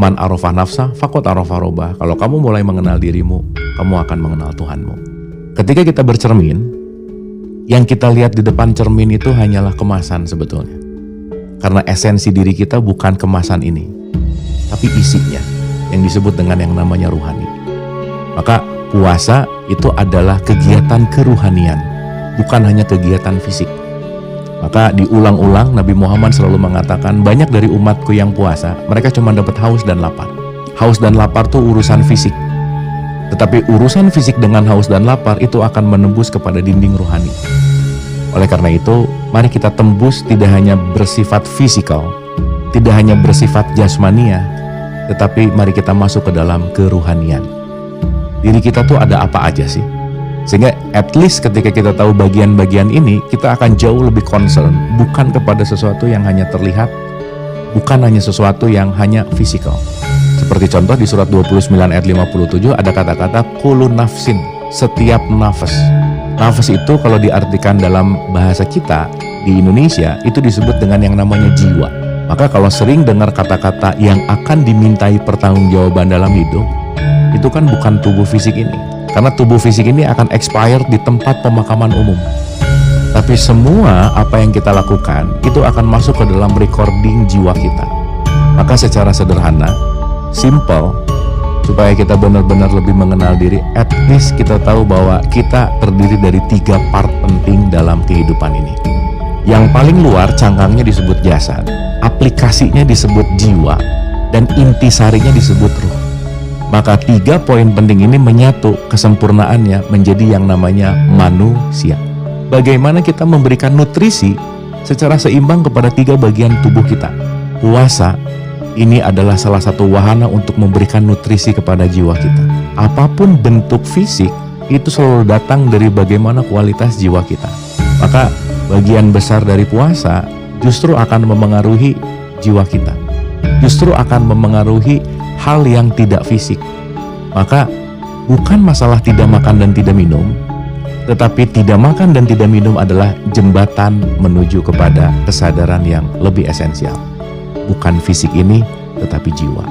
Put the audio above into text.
Man arafah nafsa, faqad arafah robbah. Kalau kamu mulai mengenal dirimu, kamu akan mengenal Tuhanmu. Ketika kita bercermin, yang kita lihat di depan cermin itu hanyalah kemasan sebetulnya. Karena esensi diri kita bukan kemasan ini, tapi isinya, yang disebut dengan yang namanya ruhani. Maka puasa itu adalah kegiatan keruhanian, bukan hanya kegiatan fisik. Maka diulang-ulang Nabi Muhammad selalu mengatakan, banyak dari umatku yang puasa, mereka cuma dapat haus dan lapar. Haus dan lapar itu urusan fisik. Tetapi urusan fisik dengan haus dan lapar itu akan menembus kepada dinding ruhani. Oleh karena itu, mari kita tembus tidak hanya bersifat fisikal, tidak hanya bersifat jasmania, tetapi mari kita masuk ke dalam keruhanian. Diri kita tuh ada apa aja sih? Sehingga at least ketika kita tahu bagian-bagian ini, kita akan jauh lebih concern, bukan kepada sesuatu yang hanya terlihat, bukan hanya sesuatu yang hanya fisikal. Seperti contoh di surat 29 ayat 57 ada kata-kata kullu nafsin, setiap nafas. Nafas itu kalau diartikan dalam bahasa kita di Indonesia itu disebut dengan yang namanya jiwa. Maka kalau sering dengar kata-kata yang akan dimintai pertanggungjawaban dalam hidup, itu kan bukan tubuh fisik ini. Karena tubuh fisik ini akan expired di tempat pemakaman umum. Tapi semua apa yang kita lakukan itu akan masuk ke dalam recording jiwa kita. Maka secara sederhana, simple, supaya kita benar-benar lebih mengenal diri, at least kita tahu bahwa kita terdiri dari 3 part penting dalam kehidupan ini. Yang paling luar cangkangnya disebut jasad, aplikasinya disebut jiwa, dan intisarinya disebut ruh. Maka 3 poin penting ini menyatu kesempurnaannya menjadi yang namanya manusia. Bagaimana kita memberikan nutrisi secara seimbang kepada 3 bagian tubuh kita. Puasa ini adalah salah satu wahana untuk memberikan nutrisi kepada jiwa kita. Apapun bentuk fisik, itu selalu datang dari bagaimana kualitas jiwa kita. Maka bagian besar dari puasa justru akan memengaruhi jiwa kita. Justru akan memengaruhi hal yang tidak fisik. Maka bukan masalah tidak makan dan tidak minum, tetapi tidak makan dan tidak minum adalah jembatan menuju kepada kesadaran yang lebih esensial. Bukan fisik ini, tetapi jiwa.